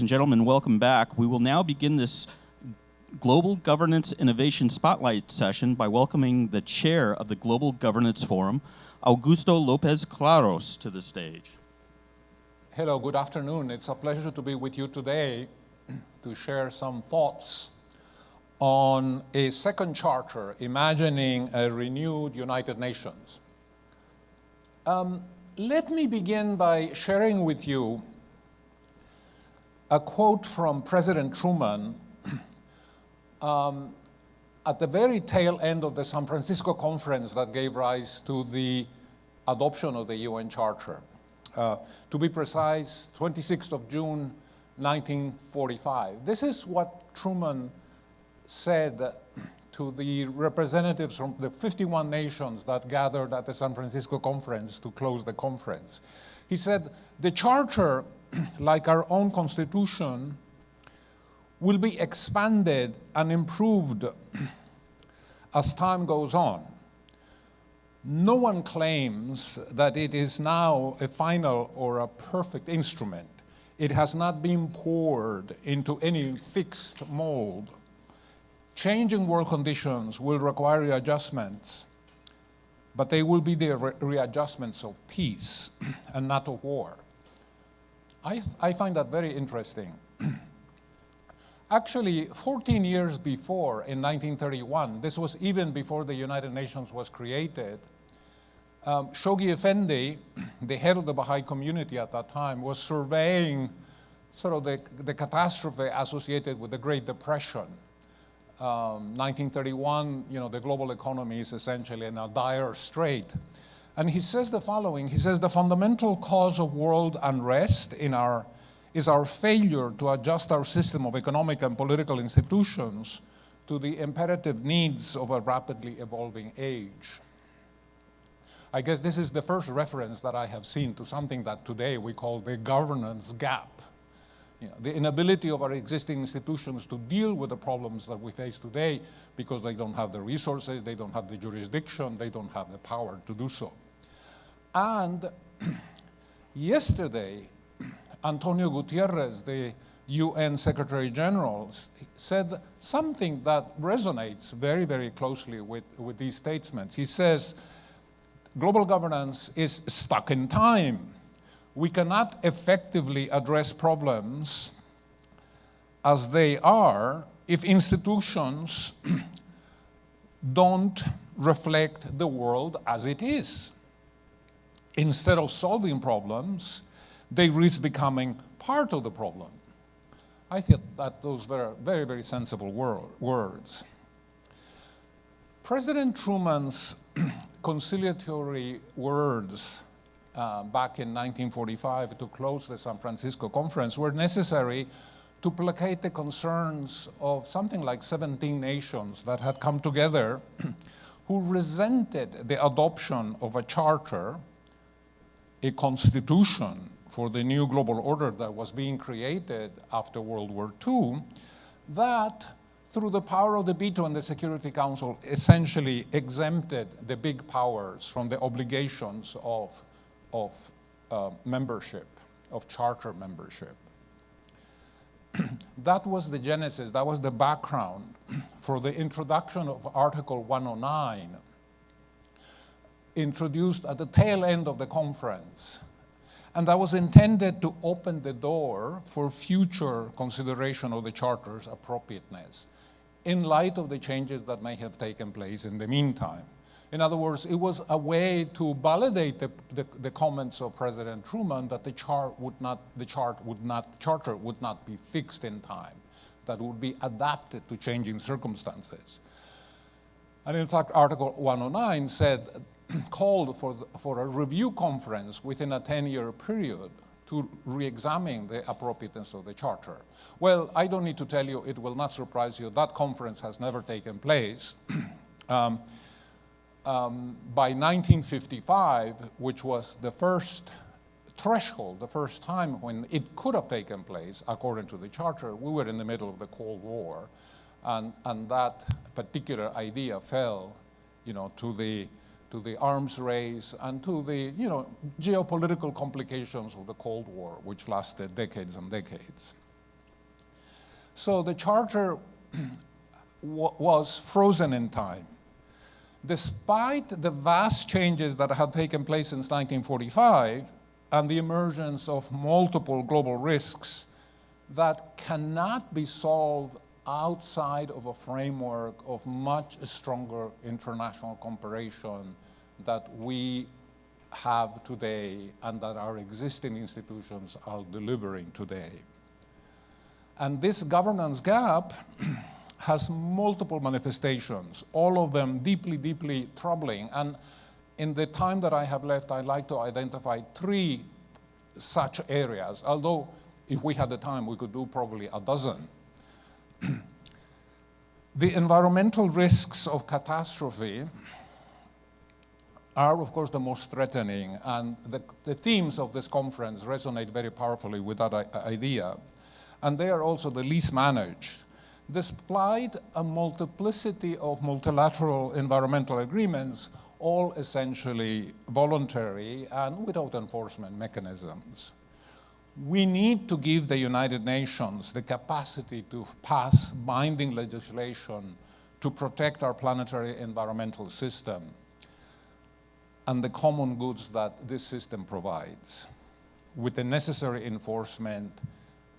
and gentlemen, welcome back. We will now begin this Global Governance Innovation Spotlight session by welcoming the chair of the Global Governance Forum, Augusto López-Claros, to the stage. Hello, good afternoon. It's a pleasure to be with you today to share some thoughts on a second charter, imagining a renewed United Nations. Let me begin by sharing with you a quote from President Truman at the very tail end of the San Francisco conference that gave rise to the adoption of the UN Charter. To be precise, 26th of June, 1945. This is what Truman said to the representatives from the 51 nations that gathered at the San Francisco conference to close the conference. He said, the Charter, like our own Constitution, will be expanded and improved as time goes on. No one claims that it is now a final or a perfect instrument. It has not been poured into any fixed mold. Changing world conditions will require readjustments, but they will be the readjustments of peace and not of war. I find that very interesting. Actually, 14 years before, in 1931, this was even before the United Nations was created, Shoghi Effendi, the head of the Baha'i community at that time, was surveying sort of the catastrophe associated with the Great Depression. 1931, the global economy is essentially in a dire strait. And he says the following, he says, the fundamental cause of world unrest is our failure to adjust our system of economic and political institutions to the imperative needs of a rapidly evolving age. I guess this is the first reference that I have seen to something that today we call the governance gap. The inability of our existing institutions to deal with the problems that we face today because they don't have the resources, they don't have the jurisdiction, they don't have the power to do so. And yesterday, Antonio Gutierrez, the UN Secretary General, said something that resonates very, very closely with these statements. He says, global governance is stuck in time. We cannot effectively address problems as they are if institutions don't reflect the world as it is. Instead of solving problems, they risk becoming part of the problem. I think that those were very, very sensible words. President Truman's conciliatory words back in 1945 to close the San Francisco conference were necessary to placate the concerns of something like 17 nations that had come together who resented the adoption of a charter, a constitution for the new global order that was being created after World War II, that through the power of the veto in the Security Council essentially exempted the big powers from the obligations of membership, of charter membership. That was the genesis, that was the background for the introduction of Article 109, introduced at the tail end of the conference. And that was intended to open the door for future consideration of the Charter's appropriateness in light of the changes that may have taken place in the meantime. In other words, it was a way to validate the comments of President Truman that the charter would not be fixed in time, that would be adapted to changing circumstances. And in fact, Article 109 called for a review conference within a 10-year period to re-examine the appropriateness of the charter. Well, I don't need to tell you, it will not surprise you, that conference has never taken place. By 1955, which was the first threshold, the first time when it could have taken place, according to the charter, we were in the middle of the Cold War, and that particular idea fell, to the arms race and to the, geopolitical complications of the Cold War, which lasted decades and decades. So the charter was frozen in time. Despite the vast changes that had taken place since 1945 and the emergence of multiple global risks that cannot be solved outside of a framework of much stronger international cooperation that we have today and that our existing institutions are delivering today. And this governance gap has multiple manifestations, all of them deeply, deeply troubling. And in the time that I have left, I'd like to identify 3 such areas, although if we had the time, we could do probably a dozen. The environmental risks of catastrophe are, of course, the most threatening, and the themes of this conference resonate very powerfully with that idea. And they are also the least managed. Despite a multiplicity of multilateral environmental agreements, all essentially voluntary and without enforcement mechanisms. We need to give the United Nations the capacity to pass binding legislation to protect our planetary environmental system and the common goods that this system provides, with the necessary enforcement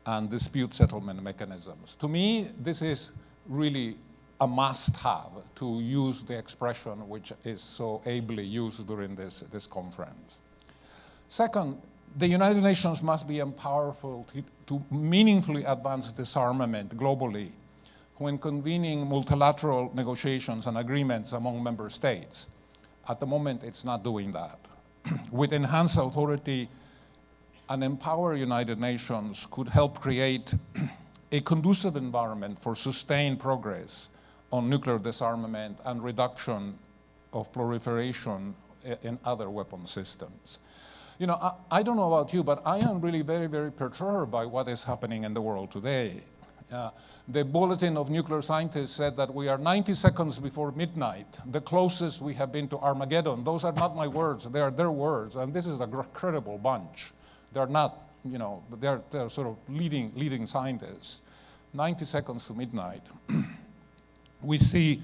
and dispute settlement mechanisms. To me, this is really a must-have, to use the expression which is so ably used during this conference. Second, the United Nations must be empowered to meaningfully advance disarmament globally when convening multilateral negotiations and agreements among member states. At the moment, it's not doing that. With enhanced authority, an empowered United Nations could help create a conducive environment for sustained progress on nuclear disarmament and reduction of proliferation in other weapon systems. You know, I don't know about you, but I am really very, very perturbed by what is happening in the world today. The Bulletin of Nuclear Scientists said that we are 90 seconds before midnight, the closest we have been to Armageddon. Those are not my words, they are their words, and this is a credible bunch. They're not, you know, they're sort of leading scientists. 90 seconds to midnight. We see,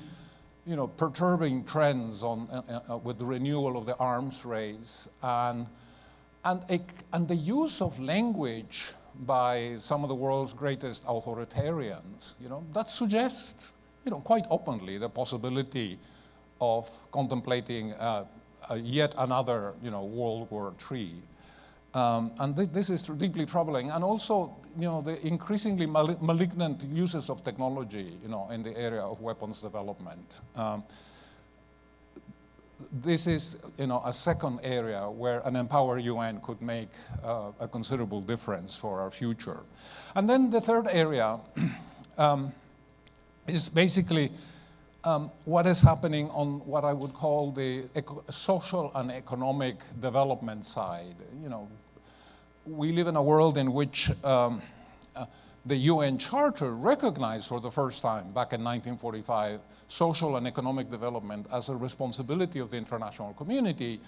you know, perturbing trends with the renewal of the arms race and the use of language by some of the world's greatest authoritarians, you know, that suggests, you know, quite openly the possibility of contemplating yet another, you know, World War III. And this is deeply troubling. And also, you know, the increasingly malignant uses of technology, you know, in the area of weapons development. This is, you know, a second area where an empowered UN could make a considerable difference for our future. And then the third area is basically what is happening on what I would call the social and economic development side. You know, we live in a world in which the UN Charter recognized for the first time back in 1945 social and economic development as a responsibility of the international community.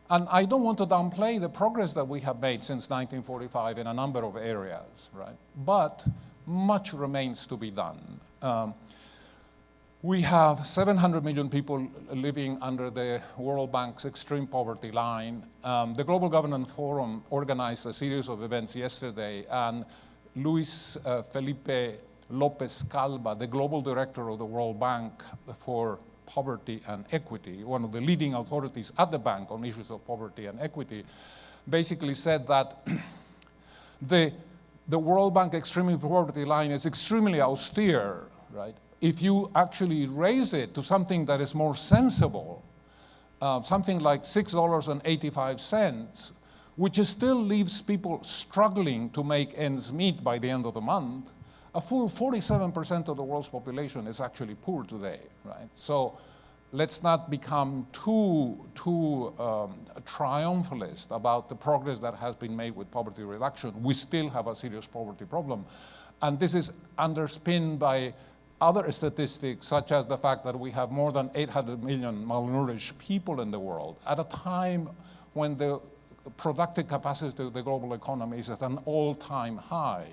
And I don't want to downplay the progress that we have made since 1945 in a number of areas, right? But much remains to be done. We have 700 million people living under the World Bank's extreme poverty line. The Global Governance Forum organized a series of events yesterday, and Luis Felipe López-Calva, the global director of the World Bank for Poverty and Equity, one of the leading authorities at the bank on issues of poverty and equity, basically said that the World Bank extreme poverty line is extremely austere, right? If you actually raise it to something that is more sensible, something like $6.85, which still leaves people struggling to make ends meet by the end of the month, a full 47% of the world's population is actually poor today, right? So let's not become too triumphalist about the progress that has been made with poverty reduction. We still have a serious poverty problem. And this is underpinned by other statistics, such as the fact that we have more than 800 million malnourished people in the world at a time when the productive capacity of the global economy is at an all-time high.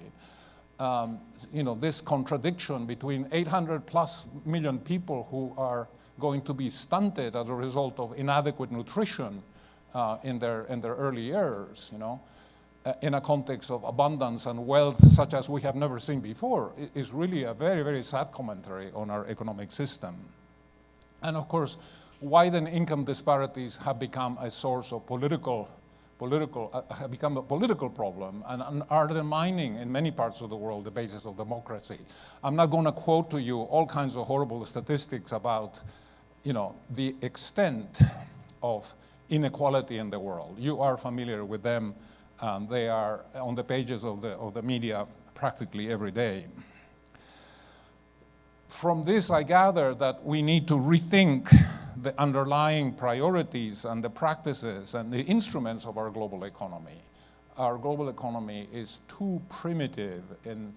this contradiction between 800+ million people who are going to be stunted as a result of inadequate nutrition in their early years, in a context of abundance and wealth such as we have never seen before, is really a very, very sad commentary on our economic system. And of course, widened income disparities have become a source of have become a political problem and are undermining in many parts of the world the basis of democracy. I'm not going to quote to you all kinds of horrible statistics about, the extent of inequality in the world. You are familiar with them. They are on the pages of the media practically every day. From this, I gather that we need to rethink the underlying priorities and the practices and the instruments of our global economy. Our global economy is too primitive in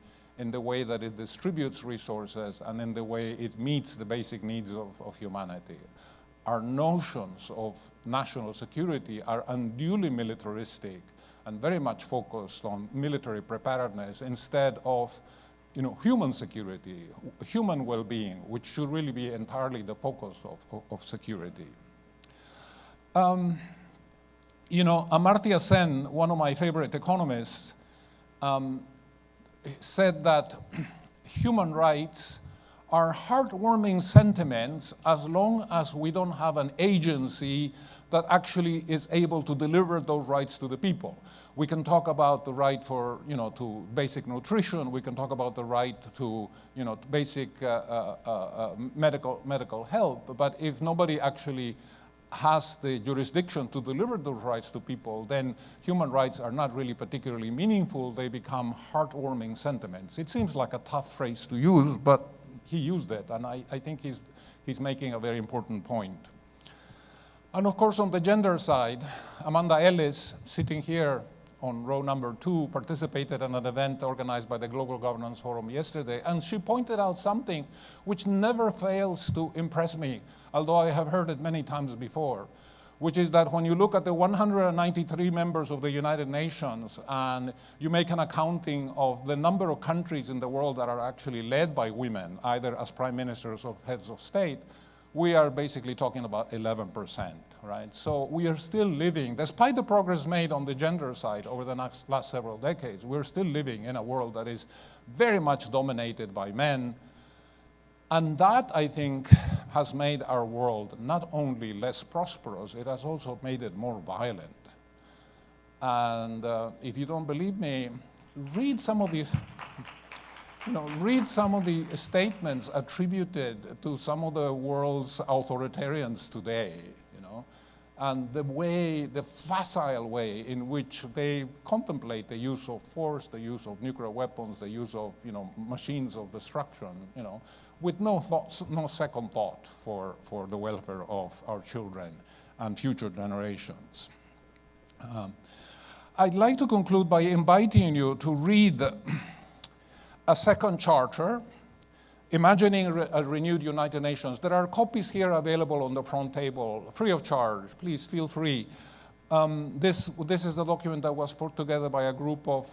the way that it distributes resources and in the way it meets the basic needs of humanity. Our notions of national security are unduly militaristic and very much focused on military preparedness instead of human security, human well-being, which should really be entirely the focus of security. Amartya Sen, one of my favorite economists, said that human rights are heartwarming sentiments as long as we don't have an agency that actually is able to deliver those rights to the people. We can talk about the right for, to basic nutrition. We can talk about the right to, basic medical help. But if nobody actually has the jurisdiction to deliver those rights to people, then human rights are not really particularly meaningful. They become heartwarming sentiments. It seems like a tough phrase to use, but he used it, and I think he's making a very important point. And of course, on the gender side, Amanda Ellis, sitting here on row number 2, participated in an event organized by the Global Governance Forum yesterday, and she pointed out something which never fails to impress me, although I have heard it many times before, which is that when you look at the 193 members of the United Nations and you make an accounting of the number of countries in the world that are actually led by women, either as prime ministers or heads of state, we are basically talking about 11%, right? So we are still living, despite the progress made on the gender side over the last several decades, we're still living in a world that is very much dominated by men. And that, I think, has made our world not only less prosperous, it has also made it more violent. And if you don't believe me, read some of these. Read some of the statements attributed to some of the world's authoritarians today, and the facile way in which they contemplate the use of force, the use of nuclear weapons, the use of, machines of destruction, with no second thought for the welfare of our children and future generations. I'd like to conclude by inviting you to read a second charter, Imagining a Renewed United Nations. There are copies here available on the front table, free of charge. Please feel free. This is the document that was put together by a group of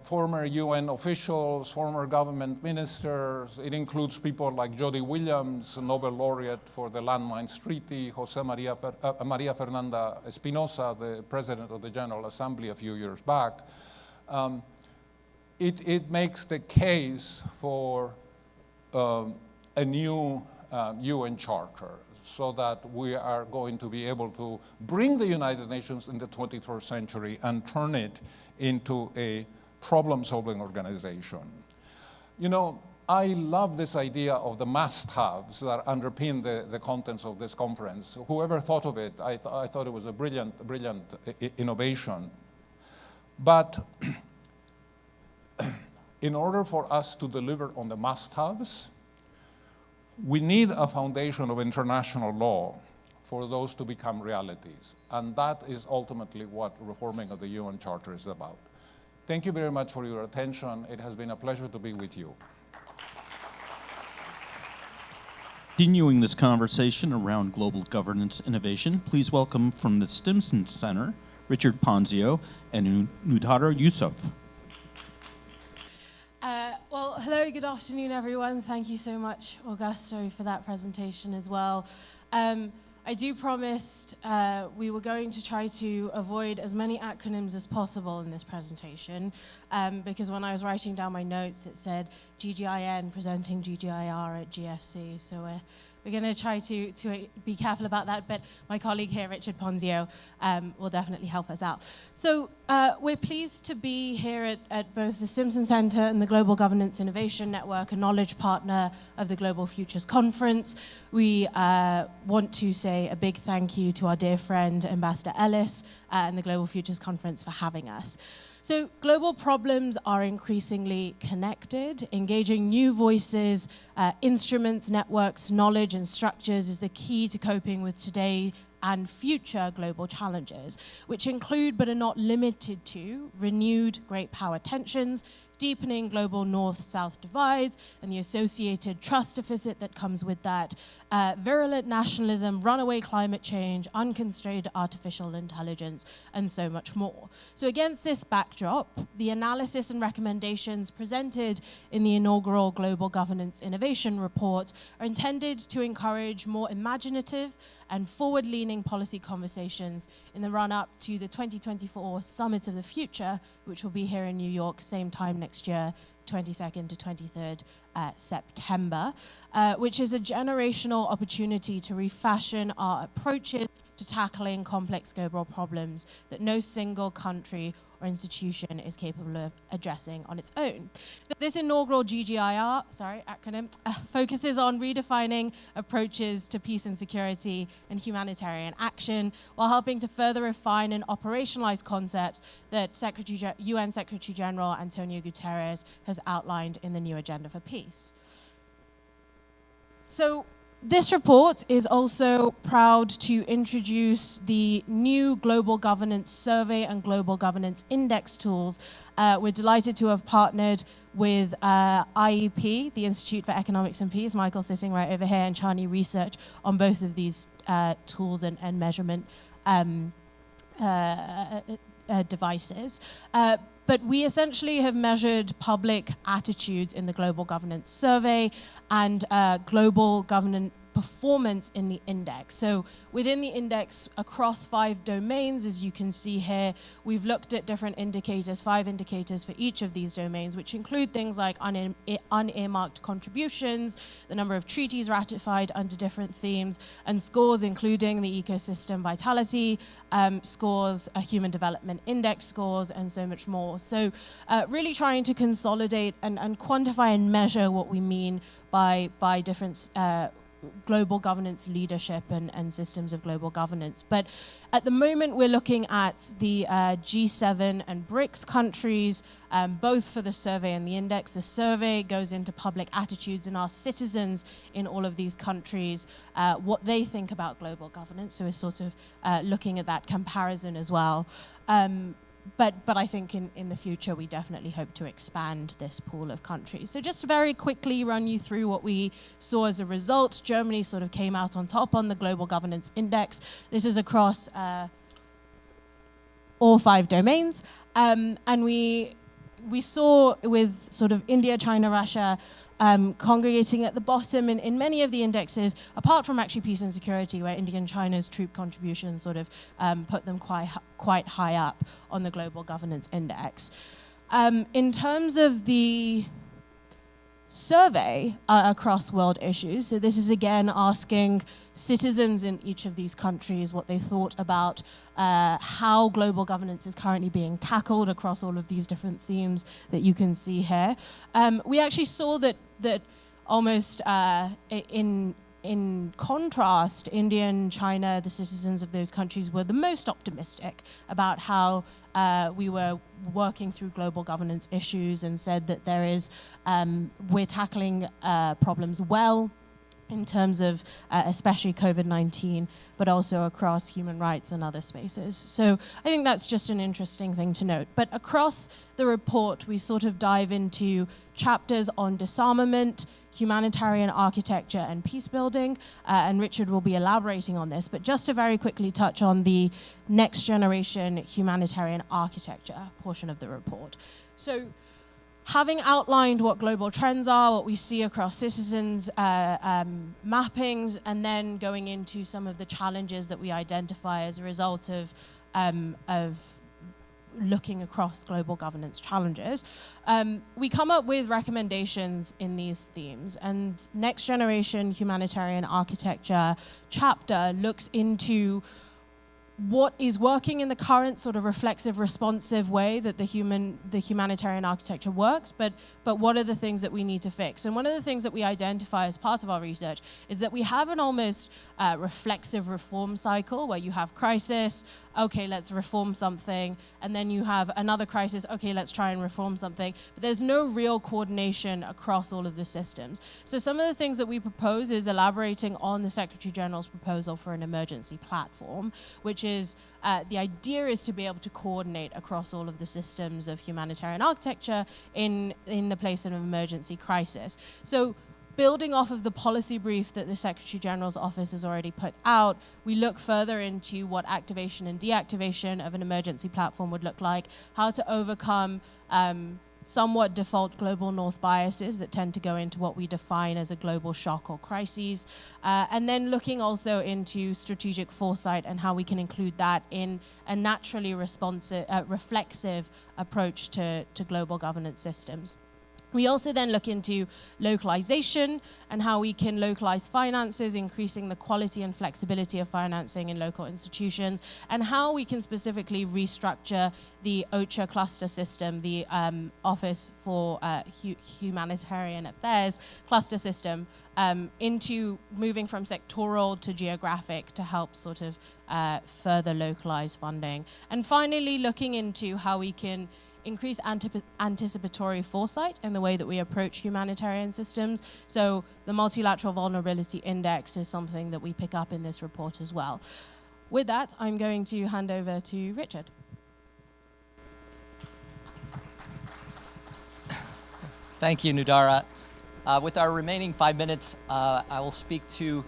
former UN officials, former government ministers. It includes people like Jody Williams, Nobel laureate for the Landmines Treaty, Jose Maria Fernanda Espinosa, the president of the General Assembly a few years back. It makes the case for a new UN charter so that we are going to be able to bring the United Nations in the 21st century and turn it into a problem-solving organization. I love this idea of the must-haves that underpin the contents of this conference. Whoever thought of it, I thought it was a brilliant innovation. But in order for us to deliver on the must-haves, we need a foundation of international law for those to become realities. And that is ultimately what reforming of the UN Charter is about. Thank you very much for your attention. It has been a pleasure to be with you. Continuing this conversation around global governance innovation, please welcome from the Stimson Center, Richard Ponzio and Nudhara Yusuf. Hello, good afternoon, everyone. Thank you so much, Augusto, for that presentation as well. I do promise we were going to try to avoid as many acronyms as possible in this presentation, because when I was writing down my notes, it said GGIN presenting GGIR at GFC. So we're going to try to be careful about that, but my colleague here, Richard Ponzio, will definitely help us out. So we're pleased to be here at both the Simpson Center and the Global Governance Innovation Network, a knowledge partner of the Global Futures Conference. We want to say a big thank you to our dear friend, Ambassador Ellis, and the Global Futures Conference for having us. So global problems are increasingly connected. Engaging new voices, instruments, networks, knowledge, and structures is the key to coping with today and future global challenges, which include but are not limited to renewed great power tensions, deepening global north-south divides, and the associated trust deficit that comes with that, virulent nationalism, runaway climate change, unconstrained artificial intelligence, and so much more. So against this backdrop, the analysis and recommendations presented in the inaugural Global Governance Innovation Report are intended to encourage more imaginative and forward-leaning policy conversations in the run-up to the 2024 Summit of the Future, which will be here in New York, same time next year, 22nd to 23rd September, which is a generational opportunity to refashion our approaches to tackling complex global problems that no single country or institution is capable of addressing on its own. This inaugural GGIR, acronym, focuses on redefining approaches to peace and security and humanitarian action, while helping to further refine and operationalize concepts that UN Secretary General Antonio Guterres has outlined in the new Agenda for Peace. So, this report is also proud to introduce the new Global Governance Survey and Global Governance Index tools. We're delighted to have partnered with IEP, the Institute for Economics and Peace, Michael sitting right over here, and Chani Research on both of these tools and measurement devices. But we essentially have measured public attitudes in the Global Governance Survey and global governance performance in the index. So within the index, across 5 domains, as you can see here, we've looked at different indicators, 5 indicators for each of these domains, which include things like unearmarked contributions, the number of treaties ratified under different themes, and scores including the ecosystem vitality scores, human development index scores, and so much more. So really trying to consolidate and quantify and measure what we mean by different global governance leadership and systems of global governance. But at the moment, we're looking at the G7 and BRICS countries, both for the survey and the index. The survey goes into public attitudes and our citizens in all of these countries, what they think about global governance. So we're sort of looking at that comparison as well. But I think in the future, we definitely hope to expand this pool of countries. So just to very quickly run you through what we saw as a result. Germany sort of came out on top on the Global Governance Index. This is across all 5 domains. And we saw with sort of India, China, Russia, congregating at the bottom in many of the indexes, apart from actually peace and security, where India and China's troop contributions sort of put them quite high up on the Global Governance Index. In terms of the survey across world issues, so this is again asking citizens in each of these countries what they thought about how global governance is currently being tackled across all of these different themes that you can see here. We actually saw that almost in contrast, India and China, the citizens of those countries, were the most optimistic about how we were working through global governance issues, and said that we're tackling problems well in terms of especially COVID-19, but also across human rights and other spaces. So I think that's just an interesting thing to note. But across the report, we sort of dive into chapters on disarmament, humanitarian architecture, and peace building, and Richard will be elaborating on this, but just to very quickly touch on the next generation humanitarian architecture portion of the report. So having outlined what global trends are, what we see across citizens' mappings, and then going into some of the challenges that we identify as a result of looking across global governance challenges, we come up with recommendations in these themes. And Next Generation Humanitarian Architecture chapter looks into what is working in the current sort of reflexive, responsive way that the humanitarian architecture works, but what are the things that we need to fix? And one of the things that we identify as part of our research is that we have an almost reflexive reform cycle where you have crisis, okay, let's reform something, and then you have another crisis, okay, let's try and reform something, but there's no real coordination across all of the systems. So some of the things that we propose is elaborating on the Secretary General's proposal for an emergency platform, which is, the idea is to be able to coordinate across all of the systems of humanitarian architecture in the place of an emergency crisis. So building off of the policy brief that the Secretary General's office has already put out, we look further into what activation and deactivation of an emergency platform would look like, how to overcome somewhat default global north biases that tend to go into what we define as a global shock or crises, and then looking also into strategic foresight and how we can include that in a naturally responsive, reflexive approach to global governance systems. We also then look into localization and how we can localize finances, increasing the quality and flexibility of financing in local institutions, and how we can specifically restructure the OCHA cluster system, the Office for Humanitarian Affairs cluster system, into moving from sectoral to geographic to help sort of further localize funding. And finally, looking into how we can increase anticipatory foresight in the way that we approach humanitarian systems. So the Multilateral Vulnerability Index is something that we pick up in this report as well. With that, I'm going to hand over to Richard. Thank you, Nudhara. With our remaining 5 minutes, I will speak to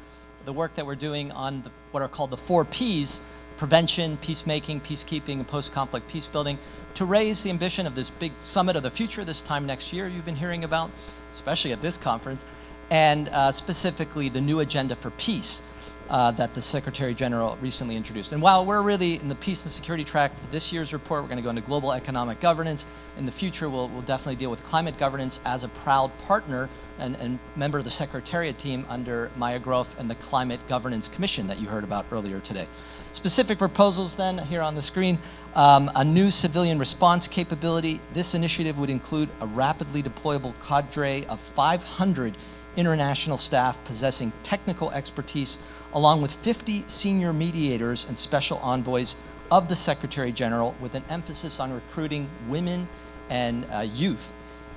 the work that we're doing on what are called the 4 Ps: prevention, peacemaking, peacekeeping, and post-conflict peace building, to raise the ambition of this big summit of the future this time next year you've been hearing about, especially at this conference, and specifically the new agenda for peace that the Secretary General recently introduced. And while we're really in the peace and security track for this year's report, we're going to go into global economic governance. In the future, we'll definitely deal with climate governance as a proud partner and member of the Secretariat team under Maya Grof and the Climate Governance Commission that you heard about earlier today. Specific proposals then here on the screen, a new civilian response capability. This initiative would include a rapidly deployable cadre of 500 international staff possessing technical expertise, along with 50 senior mediators and special envoys of the Secretary General, with an emphasis on recruiting women and youth.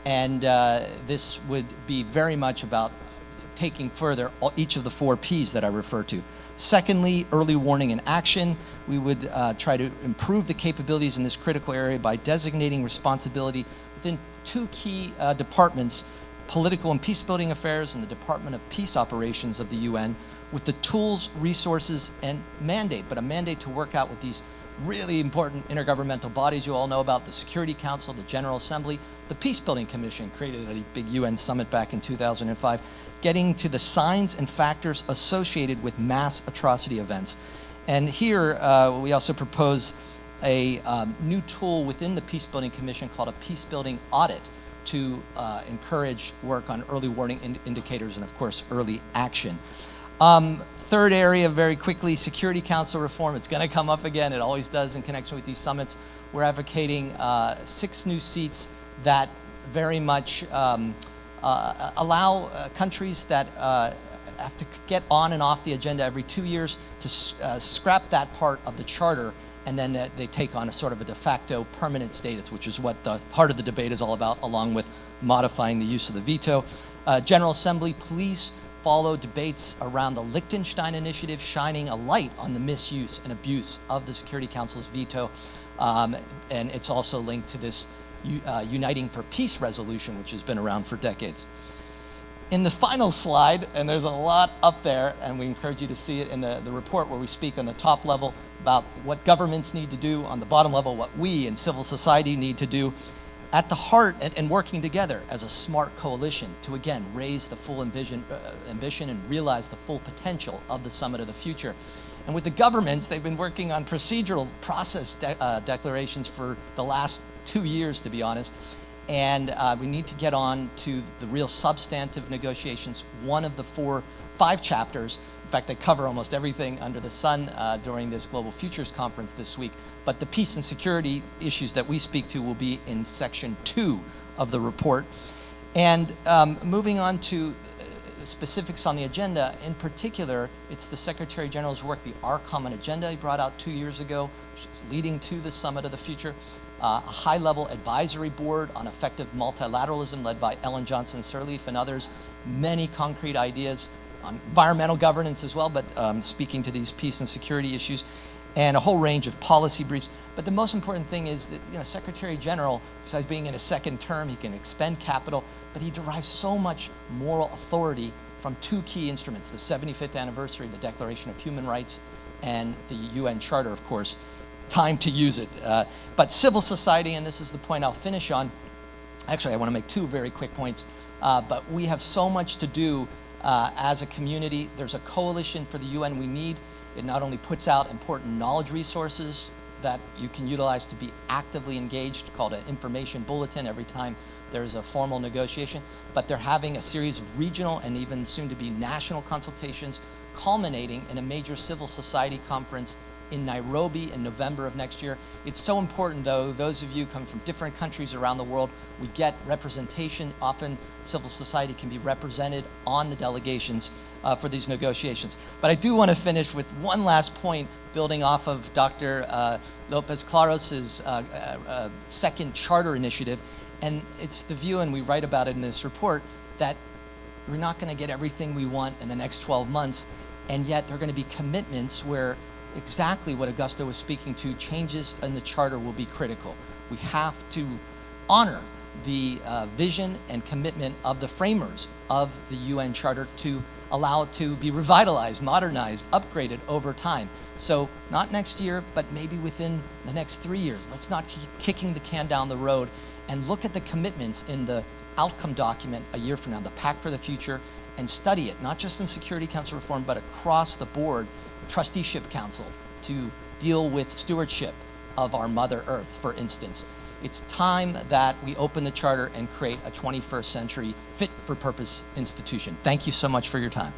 And this would be very much about taking further each of the 4 Ps that I refer to. Secondly, early warning and action. We would try to improve the capabilities in this critical area by designating responsibility within 2 key departments: Political and Peacebuilding Affairs and the Department of Peace Operations of the UN, with the tools, resources, and mandate, but a mandate to work out with these really important intergovernmental bodies you all know about: the Security Council, the General Assembly, the Peacebuilding Commission, created at a big UN summit back in 2005, getting to the signs and factors associated with mass atrocity events. And here we also propose a new tool within the Peacebuilding Commission called a Peacebuilding Audit to encourage work on early warning indicators and, of course, early action. Third area, very quickly, Security Council reform. It's going to come up again. It always does in connection with these summits. We're advocating 6 new seats that very much allow countries that have to get on and off the agenda every 2 years to scrap that part of the charter, and then they take on a sort of a de facto permanent status, which is what the heart of the debate is all about, along with modifying the use of the veto. General Assembly, please follow debates around the Liechtenstein Initiative, shining a light on the misuse and abuse of the Security Council's veto. And it's also linked to this Uniting for Peace resolution, which has been around for decades. In the final slide, and there's a lot up there, and we encourage you to see it in the report, where we speak on the top level about what governments need to do, on the bottom level what we in civil society need to do. at the heart and working together as a smart coalition to, again, raise the full ambition and realize the full potential of the Summit of the Future. And with the governments, they've been working on procedural process declarations for the last 2 years, to be honest. And we need to get on to the real substantive negotiations. One of the 5 chapters, in fact, they cover almost everything under the sun during this Global Futures Conference this week. But the peace and security issues that we speak to will be in section 2 of the report. And moving on to specifics on the agenda, in particular, it's the Secretary General's work, the Our Common Agenda he brought out 2 years ago, which is leading to the Summit of the Future. A high-level advisory board on effective multilateralism led by Ellen Johnson Sirleaf and others. Many concrete ideas on environmental governance as well, but speaking to these peace and security issues, and a whole range of policy briefs. But the most important thing is that Secretary General, besides being in a second term, he can expend capital, but he derives so much moral authority from 2 key instruments, the 75th anniversary, the Declaration of Human Rights, and the UN Charter, of course. Time to use it. But civil society, and this is the point I'll finish on. Actually, I want to make 2 very quick points. But we have so much to do as a community. There's a coalition for the UN we need. It not only puts out important knowledge resources that you can utilize to be actively engaged, called an information bulletin every time there's a formal negotiation, but they're having a series of regional and even soon to be national consultations culminating in a major civil society conference in Nairobi in November of next year. It's so important, though, those of you come from different countries around the world, we get representation. Often civil society can be represented on the delegations for these negotiations. But I do want to finish with one last point, building off of Dr. López-Claros' second charter initiative. And it's the view, and we write about it in this report, that we're not going to get everything we want in the next 12 months, and yet there are going to be commitments where exactly what Augusto was speaking to, changes in the charter will be critical. We have to honor the vision and commitment of the framers of the UN Charter to allow it to be revitalized, modernized, upgraded over time. So not next year, but maybe within the next 3 years. Let's not keep kicking the can down the road and look at the commitments in the outcome document a year from now, the Pact for the Future, and study it, not just in Security Council reform, but across the board, Trusteeship Council, to deal with stewardship of our Mother Earth, for instance. It's time that we open the Charter and create a 21st century fit-for-purpose institution. Thank you so much for your time.